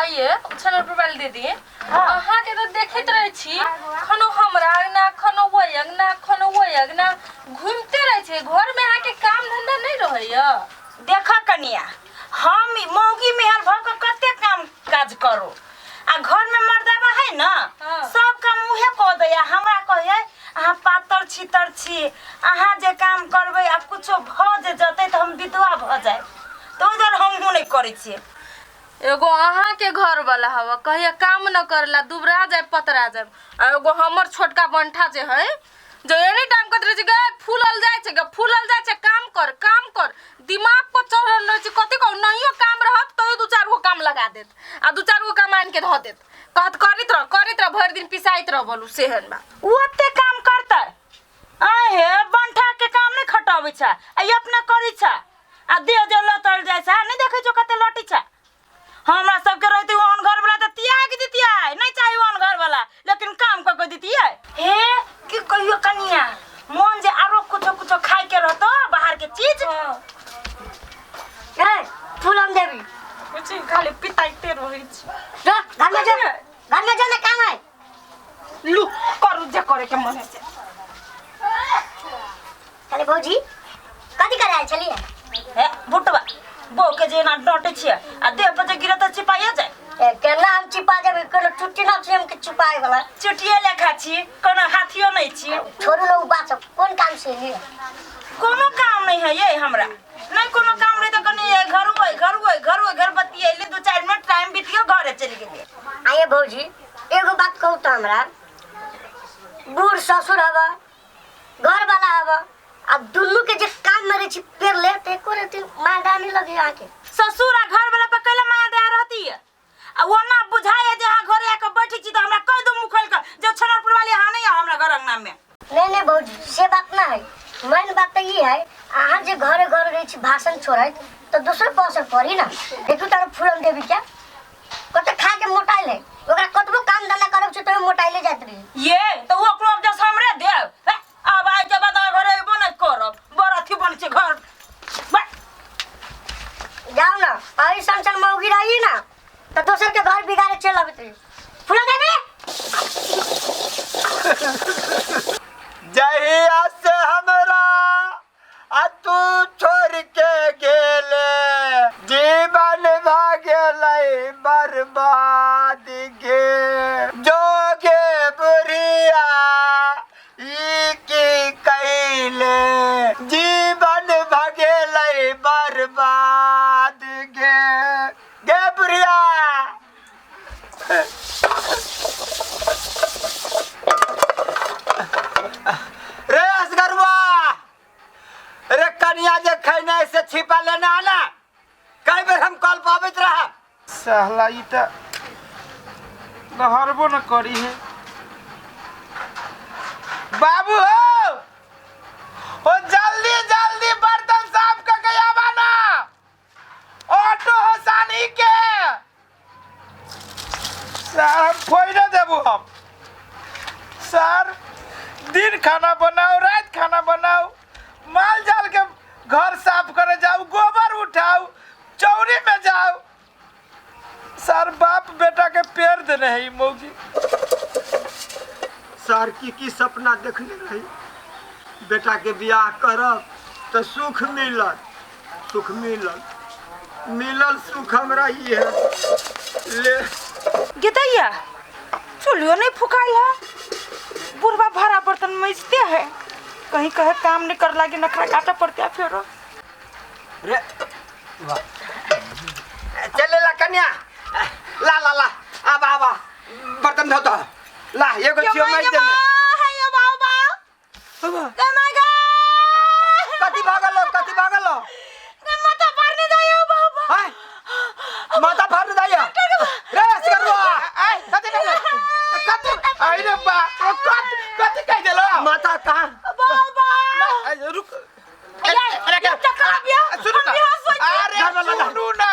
आइए चैनल पर वाली दीदी अहाँ के तो देखत रहे छी खनो हमरा अंगना खनो वो अंगना खनो वो अंगना घूमते रहे छे घर में आके काम धंधा नहीं रहैया। देखा कनिया हम मौगी मेहर भ के कते काम काज करो आ घर में मर्दावा है ना सब काम उहे क दया हमरा कहे अहाँ पातर छितर छी अहाँ जे काम करबे आ कुछो भ जे जते त हम विधवा भ जाए तो इधर हम नहीं करे छी। एगो अहाँ के घर वाला हवा कहिया काम न करला दुबरा जाए पतरा जाए आ एगो हमर छोटका बंठा जे है जो एनी टाइम कहत रहे गे फूलल जाए छे काम कर दिमाग पर चढ़ल रहे छे कथि कहू नहियो काम रहत तो दू चार गो काम लगा देत आ दू चार गो काम आन के ध देत कहत करित रह भर दिन पिसाइत रह बोलू सेहन बा ओते काम करता आए हे बंठा के काम नहीं खटावे छा आ अपना करी छा आ दे जे लतल जाय छा नहीं देखे जो कते लटी छा हमरा सब के रहती ओन घर वाला त त्याग दितिया नहीं चाहिए ओन घर वाला लेकिन काम क के दितिया हे की कहियो कनिया मन जे आरो कुछ खाए के रहतो बाहर के चीज ए फूलम देवी कुछ खाली पिताइते रही छी जा घर में जाने काम है लू करू जे करे के मन से चले भौजी कथि करे आइल छलिए हे बुटवा बो के जे ना डटे छिए आ देह पर जे गिरत छिपाया जाए ए केना हम छिपा देबे कोनो छुट्टी ना से हम के छिपाए वाला चुटिए लेखा छी कोनो हाथियो नहीं छी छोरू लोग बात कौन काम से है कोनो काम नहीं है ये हमरा नहीं कोनो काम रे त कने घर बत्ती आइले 2-4 मिनट टाइम बीतियो घरे चली गेली आइए भौजी एगो बात कहू त हमरा बूढ़ ससुर हवा घर वाला हवा अब दुल्लू के जे काम मेरे छी पेर ले ते को रे मां डानी लगे आके ससुर आ घर वाला पे कले माया दया रहती है आ वो ना बुझाए जे हां घरे आके बैठी छी त हमरा कह दो मुखल का जो छनरपुर वाली हां नहीं है हमरा घर अंगना में नहीं भौजी से बात ना है मेन बात तो ये है अहाँ जे घरे घर रही छी भाषण छोड़े तो दूसरे पास पड़ी ना देखू तार फूलम देवी क्या कते खा के मोटाइल है ओकरा कतबो काम धंधा करब छ तो मोटाइले जात रही ये तो वो क्लब जस हमरे देव अब आइ के बाद घरे बन करब बरथी बन छी घर जाओ ना आई संसन मौगी रही ना तो दोसर के घर बिगाड़े चल आबत रही फूलम देवी जहिया से हमरा आ तू छोड़ के गेले जीवन भागेलै बर्बाद गे जोगे बुढ़िया ई की कैले जीवन भागेलै बर्बाद गे बुढ़िया रे असगरवा रे कनिया जे खैने से छिपा लेना आना कई बेर हम कॉल पावित रहा सहला ई त नहरबो न करी है बाबू हो जल्दी बर्तन साफ करके आवा ना ऑटो हो सानी के सर हम कोई ना देबू हम सर दिन खाना बनाओ रात खाना बनाओ माल जाल के घर साफ करे जाओ गोबर उठाओ चौरी में जाओ सर बाप बेटा के पैर देने है मौगी सर की सपना देखने रही बेटा के बियाह करब तो सुख मिलल सुख हमरा ये है ले गिदैया चुलियो नहीं फुकाई है बुढ़वा भरा बर्तन मजते है कहीं कहे काम नहीं कर लागे नखरा काटा पड़ता है फिर रे वाह चले ला कन्या ला आबा बर्तन धो तो ला एगो छियो मार दे है ये बाबा ते मागा कथि भागलो ते माथा भरने जायो बाबा हाय माथा भर दया रे असगरवा आई कथि आई रे बा कथि कह देलो माथा कहां बाबा रुक अरे क्या सुनो ना अरे सुनो ना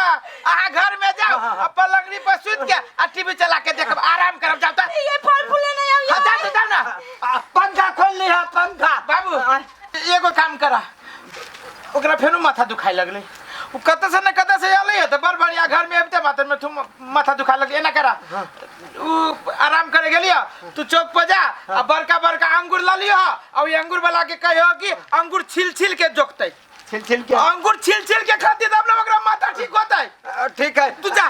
आ घर में जाओ अपन लगनी पर सूत के आ टीवी चला के देखब आराम करब जाओ त ये फल फूले नहीं आइयो जाओ ना पंखा खोल ली है पंखा बाबू एगो काम करा ओकरा फेनु माथा दुखाई लगले वो कत से न कत से आले है तो बड़ बढ़िया घर में अबते मात्र में तुम माथा दुखा लगे ना करा उ आराम करे गेलिया तू चौक पर जा आ बड़का बड़का अंगूर ला लियो और ये अंगूर वाला के कहियो कि अंगूर छिल छिल के जोकतै छिल के अंगूर छिल छिल के खाती तब ना ओकरा माथा ठीक होतै ठीक है तू जा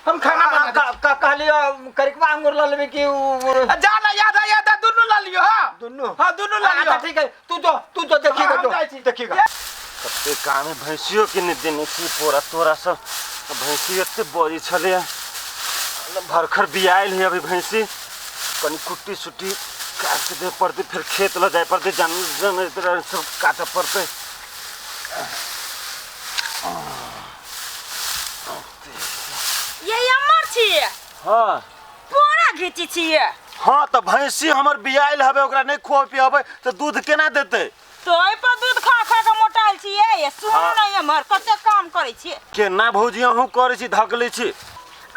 हम खाना बना दे कहलियो करिकवा अंगूर ला लेबे कि जा ना याद दोनों ला लियो हां दोनों ला लियो ठीक है तू तो देखिएगा तो देखिएगा कते काम है भैंसियों के नहीं देने की पोरा तोरा सब भैंसी एते बड़ी छले भरखर बियाइल है अभी भैंसी कनी कुट्टी सुट्टी काट के दे पड़ते फिर खेत ल जाए पड़ते जन सब काटे पड़ते ये अमर छिए हाँ पोरा घिची छिए हाँ तो भैंसी हमर बियाइल हवे ओकरा नहीं खुआ पियाबे तो दूध केना देते तोय पर दूध खा खा के मोटाइल छिए ये सुन हाँ। नहीं हमर कते काम करे छिए केना भौजी हूँ करे छी धकले छी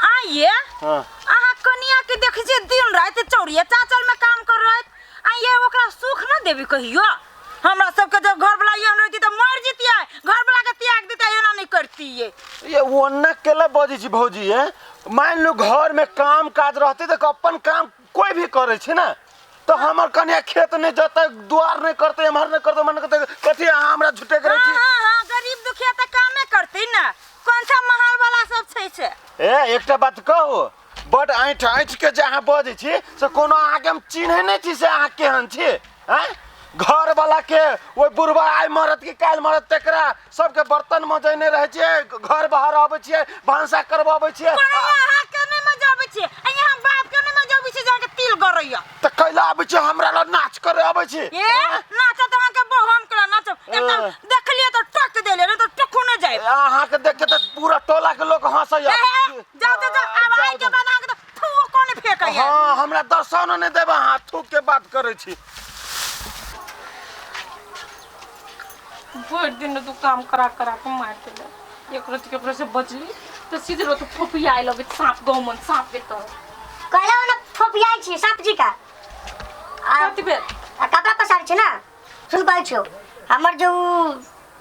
आइए हाँ आहा कनिया के देख जे दिन रात चौरिया चाचल में काम कर रहे आइए ओकरा सुख न देबी कहियो हमरा सबके जब घर वाला यहाँ रहती तो मर जतिया घर वाला के त्याग देता एना नहीं करती ये ओन्ना केला बजी छी भौजी है मान लो घर में काम काज रहते तो अपन काम कोई भी करे छी ना तो हमर कन्या खेत नहीं जाता द्वार नहीं करते हमर नहीं करते मन करते कथी हमरा झूठे करे छी हां गरीब दुखिया त कामे करते ना कौन सा महल वाला सब छै से ए एकटा बात कहू बड ऐठ के जे अहाँ बजै छी से कोनो आगे हम चिन्है नहीं छी से अहाँ केहन छी हैं घर वाला के ओइ बुढ़वा आइ मरत की काल मरत तकरा सबके बर्तन मजैने रहै छियै घर बाहर आबै छियै भांसा करबाबै छियै अहाँ के नहीं मजाबै छी यहाँ बाप के नहीं मजाबै छी जाके तिल गरैया त कैला आबै छी हमरा ल नाच करे आबै छी ए नाच त अहाँ के बहु हम कला नाच एकदम देखलिए तो टक देले नहीं तो टकू न जाए अहाँ के देख के त पूरा टोला के लोग हंसैया जाओ अब आई के बना के थू कोने फेंकैया हां हमरा दर्शन नहीं देबा हां थूक के बात करै छी भर दिन तू काम करा के मार देले एक रति के से बचली तो सीधे रो तो फोपी आइ लगे सांप गमन सांप के तो कहला ना फोपियाई छी सांप जी का कति बेर कपड़ा पसार छी ना सुन पाइ छौ हमर जो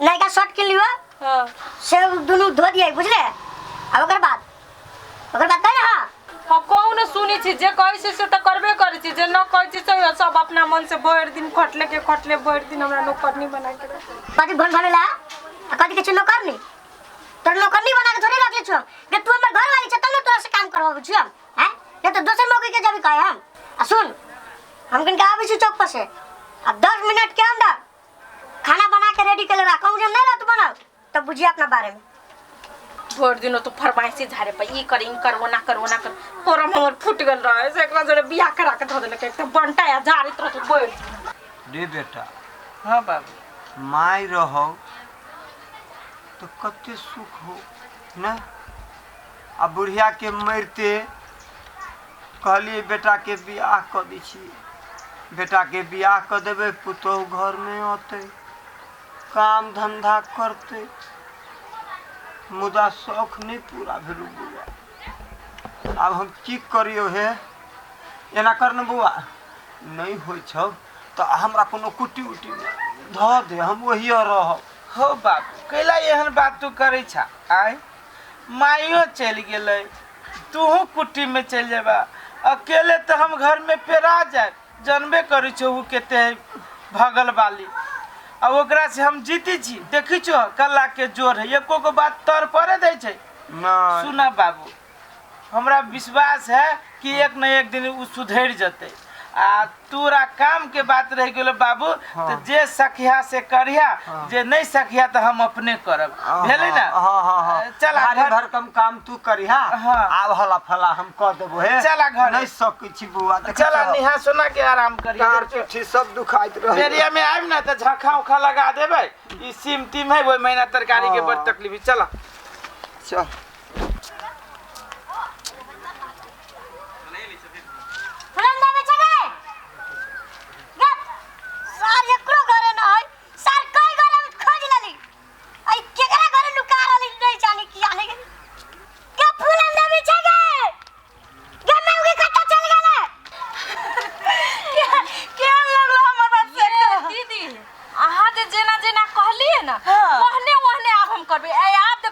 नयका शर्ट के लियो हां से दुनु धो दिए बुझले अब ओकर बाद कह ना हम कौन सुनी छी जे कहै छी से त करबे करै छी जे न कहै छी से सब अपना मन से भर दिन खटले भर दिन हमरा नौकरनी बना के कथी भन भनेला कथी के चुनो करनी तोर नौकरनी बना के थोड़ी रखले छौ जे तू हमर घर वाली छ तब न तोरा से काम करवाबै छी हम हैं ये तो दोसर मौके के जब कहे हम आ सुन हम कन के आबै छी चौक पर से अब 10 मिनट के अंदर खाना बना के रेडी कर रखा हूं जब नहीं रात बनाओ तब बुझिए अपना बारे में भर दिन तो फरमाइशी झारे पर ई कर वो ना कर पोरम हमर फुट गेल रहे से एकरा जरे बियाह करा के धो देलक एकदम बंटा या झारित रह तो बोल रे बेटा हां बाबू माई रहो तो कते सुख हो ना आ बुढ़िया के मरते कहलिए बेटा के बियाह कर दी छी बेटा के बियाह कर देबे पुतोह घर में आते काम धंधा करते मुदा शौक नहीं पूरा भेलू बुआ अब हम की करियो हे एना करन बुआ नहीं होय छौ तो हमरा कोनो कुटी उटी ध दे हम वही रह हो बाबू कैला एहन बात तू करे छा आय माइयो चल गेलै तूहू कुट्टी में चल जेबा अकेले तो हम घर में पेरा जाए जानबे करै छौ केते भगल वाली अब ओकरा से हम जीती छी देखी छो कल्ला के जोर है एको को बात तर पड़े दे छै सुना बाबू हमरा विश्वास है कि एक न एक दिन उ सुधर जते आ तोरा काम के बात रह गेलो बाबू हाँ। तो जे सखिया से करिया हाँ। जे नहीं सखिया तो हम अपने करब भेलै ना हां चल भारी घर भरकम काम तू करिहा हाँ। आब हला फला हम क देबो हे चला घर नहीं सकै छी बुआ चला निहा सोना के आराम करिए तार चिट्ठी सब दुखाइत रहे एरिया में आइब ना तो झखा उखा लगा देबै ई सिम टीम है वो महीना तरकारी के बड़ तकलीफ चला चल फुलंदा में चले गप सार एकरो घरे न है सार कई घरे में खोज लली आई केकरा घरे लुका रहली नहीं जाने की आने के के फुलंदा में चले गन्ना उगे कट्टा चल गेले के लगलो हमर बात से दीदी अहाँ जे जेना कहलिए ना हाँ। ओहने आब हम करबे ए आप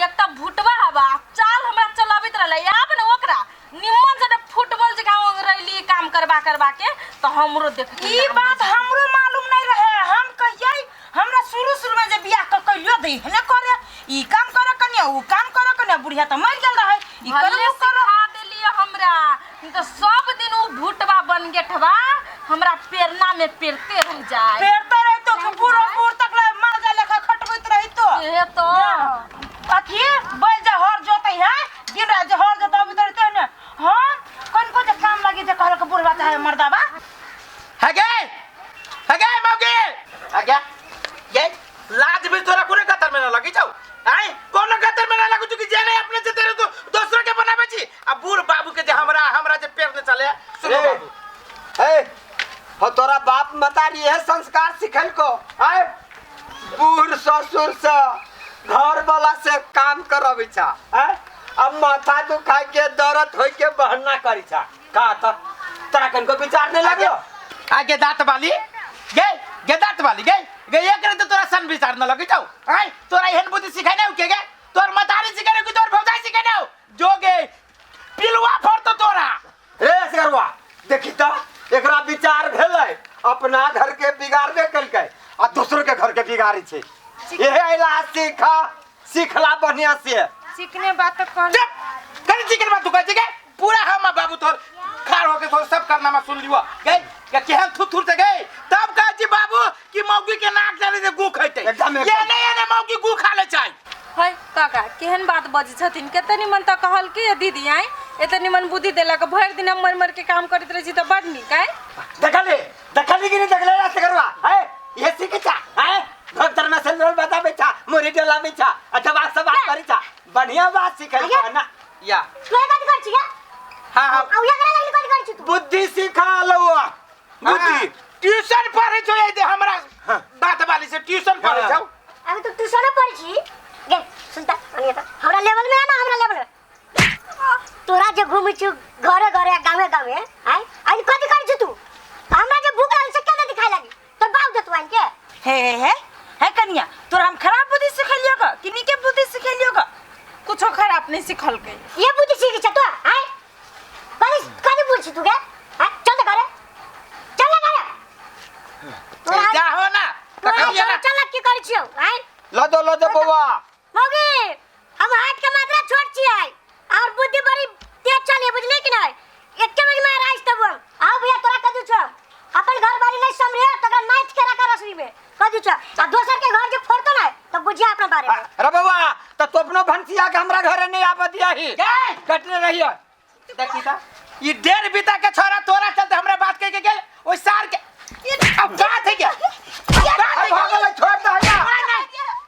एकटा भुटवा हवा चाल हमरा चलावित रहले अब न ओकरा निम्मन से फुटबॉल जगह रैली काम करबा के तो हमरो देख ई बात हमरो मालूम नहीं रहे। हम कहिए हमरा शुरू में जे बियाह क कइलो दे है ना करे ई काम करे कन्या ऊ काम करे कन्या बुढ़िया त मर गेल रहे ई भले सिखा देलिए हमरा तो सब दिन उ भुटवा बन गेठवा हमरा पेरना में पेरते रह जाए पेरते रही तो पूरा पूर तक ले मार जा लेखा खटबैत रही तो ये तो अथी बैल जे हर जोतै है दिन रात जे हर जोतै रहते ने हां कोन को जे काम लागी जे कहल के बुढ़वा चाहे मर्दाबा हगे मौगी हगे ये लाज भी तोरा कोने कतर में ना लगी जाऊ आई कोन कतर में ना लगू तू कि जेने अपने जे तेरे तो दूसरे के बनावे छी अब बूढ़ बाबू के जे हमरा जे पेड़ ने चले सुनो बाबू ए हो तोरा बाप मतारी है संस्कार सिखल को आए बूढ़ ससुर से घर वाला से काम करबी छा अब माथा दुखा के दर्द होई के बहाना करी छा का त तोरा कन को विचार नहीं लागो आगे दांत वाली गे दांत वाली गे एक रे तो तोरा सन विचार न लगी जाऊ आई तोरा एहन बुद्धि सिखाई नहीं के गे तोर मतारी सिखाई कि तोर भौजाई सिखाई नहीं जोगे पिलवा फोड़ तो तोरा रे सरवा देखी त एकरा विचार भेलै अपना घर के बिगाड़बे कलकै आ दूसरों के घर के बिगाड़ी छे एहे आइला सीखला बढ़िया से सीखने बात तो कर चुप कर चिकन बात तू कह के पूरा हम बाबू तोर खार होके तोर सब करनामा सुन लियो गए या केहन थुथुर से गए तब कह जी बाबू कि मौगी के नाक डाले से गु खैते ये नहीं मौगी गु खा ले चाहि है काका केहन बात बजे छथिन केते निमन त कहल कि दीदी आई एते निमन बुद्धि देला के भर दिन मर के काम करत रही त बड नीक है देखली कि नहीं देखले रास्ते करवा है ये सीखे छा है भक्तर में संजोल बताबे छा मोरी डोला में छा अच्छा बात सब बात करी छा बढ़िया बात सिखल छा ना या तू एक बात कर छी हां आ उया करा लगली कोन कर छी तू बुद्धि सिखा लवा बुद्धि ट्यूशन पढ़े जो ये दे हमरा दांत वाली से ट्यूशन पढ़े जाओ अभी तो ट्यूशन पढ़ छी गे सुनता अनिया त हमरा लेवल में है ना हमरा लेवल में तोरा जे घूमै छी घरे गावे आई आज कथि कर छी तू हमरा जे भूख लागल से केना दिखाई लागी तो बाऊ दे तू आन के है कन्या तोरा हम खराब बुद्धि सिखेलियो का कि नीके बुद्धि सिखेलियो का कुछो खराब नहीं सिखल के ये बुद्धि सीख छ तो आई कथि बोल छी तू गे चल त घरे जा हो ना चल की कर छी आई लदो बउवा मौगी हम हाथ के मात्रा छोड़ छी आई और बुद्धि बड़ी तेज चली बुझली कि नहीं एक बजे में राज तब आओ भैया तोरा कदू छ अपन घर बारी नहीं समरे तो नाच के रखा रसरी में कदू छ आ दोसर के घर जे फोड़तो ना तो बुझिया अपना बारे में अरे बउवा त तो अपनो भंसिया के हमरा घरे नहीं आब दिया ही कटने रहियो देखी ता ये डेढ़ बीता के छोरा तोरा चलते हमरा बात कह के गेल ओइ सार के अब बात है क्या भागल छोड़ दे हटा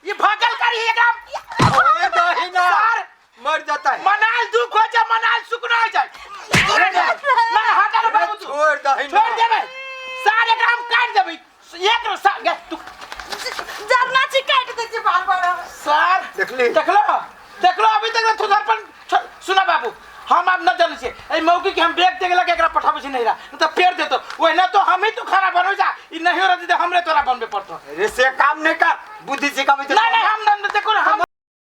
ये भागल करी एकदम ओए दहिना मर जाता है मनाल दुख हो जाए मनाल सुख ना हो जाए ना हटा रे बाबू तू छोड़ दहिना छोड़ दे भाई सारे ग्राम काट दे भाई एक रो सा गया तू जरना छी काट दे छी बार सर देख लो अभी तक तू घर पर सुना बाबू हम अब न जल्दी से ए मौकी के हम बैग देके लगे एकरा पठाबे से नहीं रहा तो पेड़ दे तो ओए ना तो हम ही तू खाना बनो जा ई नहीं हो रही हमरे तोरा बनबे पड़तो रे से काम नहीं कर बुद्धि सिखावे नहीं हम देखो हम